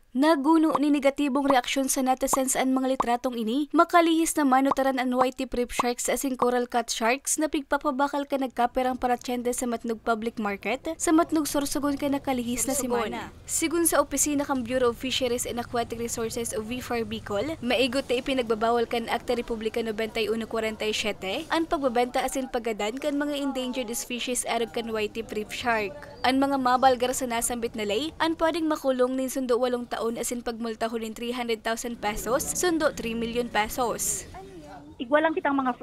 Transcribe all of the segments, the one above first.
Naguno ni negatibong reaksyon sa netizens ang mga litratong ini, makalihis na manutaran ang white tip reef sharks asing coral cat sharks na pigpapabakal ka nagkaperang paratyende sa matnog public market, sa matnog sorsogon ka nakalihis na simana. Sigun sa opisina kang Bureau of Fisheries and Aquatic Resources o VFAR Bicol, maigot na ipinagbabawal kan Akta Republika 9147 ang pagbabenta asin pagadan kan mga endangered species arag kan white tip reef shark. Ang mga mabalgar sa nasambit na lay, ang pwedeng makulong nin sundo 8 taon asin pagmulta hulin 300,000 pesos, sundo 3 million pesos. Igwalang kitang mga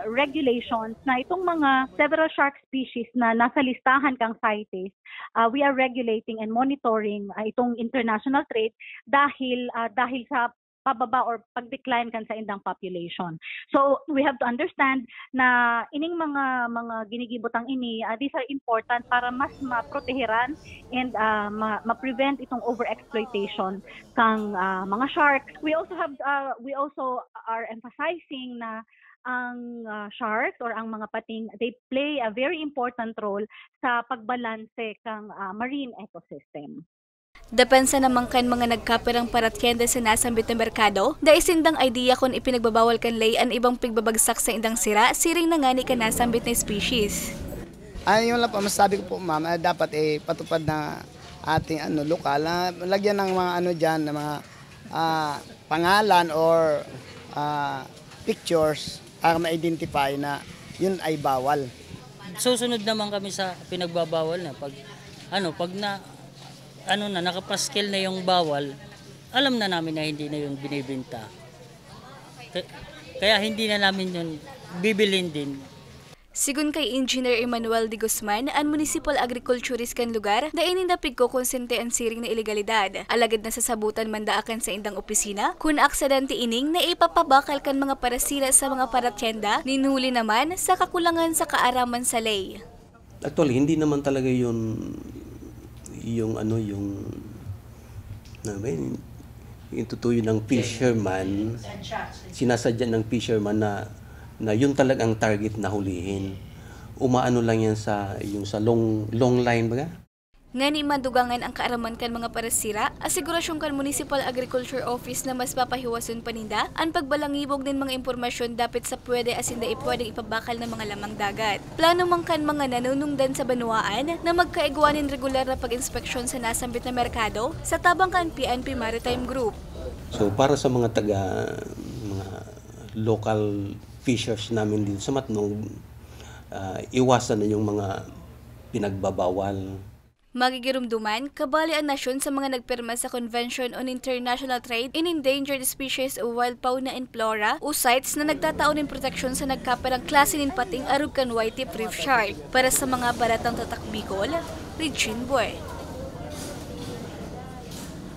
regulations na itong mga several shark species na nasa listahan kang CITES, we are regulating and monitoring itong international trade dahil sa pababa or pag-decline kan sa indang population. So we have to understand na ining mga ginigibotang ini, these are important para mas maproteheran and ma-prevent itong overexploitation kang mga sharks. We also are emphasizing na ang sharks or ang mga pating, they play a very important role sa pagbalanse kang marine ecosystem. Depensa naman kan mga nagkaperang paratyende sa nasambit na merkado, dahil sindang idea kung ipinagbabawal kan lay ang ibang pigbabagsak sa indang sira, siring na ngani kan nasambit na species. Yun lang po, masasabi ko po ma'am, dapat patupad na ating lokal, lagyan ng mga dyan, ng mga pangalan or pictures para ma-identify na yun ay bawal. Susunod naman kami sa pinagbabawal na pag nakapaskil na yung bawal, alam na namin na hindi na yung binibenta. Kaya hindi na namin yun bibilin din. Sigun kay Engineer Emmanuel de Guzman, ang municipal agriculturist kan lugar, dahil nindapig ko konsente ang siring na ilegalidad. Alagad na sasabutan mandaakan sa indang opisina, kung aksidente ining na ipapabakal kan mga parasira sa mga paratyenda, ninhuli naman sa kakulangan sa kaaraman sa lay. Actually, hindi naman talaga yung tutuyo ng fisherman, sinasadya ng fisherman na yun talagang target na hulihin. Umaano lang yan sa long line baga. Ngani madugangan ang kaaraman kan mga parasira, asigurasyon kan Municipal Agriculture Office na mas papahiwason paninda ang pagbalangibog din mga impormasyon dapat sa pwede asinda pwedeng ipabakal ng mga lamang dagat. Plano man kan mga nanunungdan sa banwaan na magkaigwanin regular na pag-inspeksyon sa nasambit na merkado sa tabang kan PNP Maritime Group. So para sa mga mga local fishers namin dito sa Matnog, iwasan na yung mga pinagbabawal. Magigirumduman, kabali ang nasyon sa mga nagpirma sa Convention on International Trade in Endangered Species o Wild Fauna and Flora o CITES na nagtataon ng proteksyon sa nagkaperang klase ng pating arug kan white tip reef shark. Para sa mga baratang tatak Bicol, Regine Boy.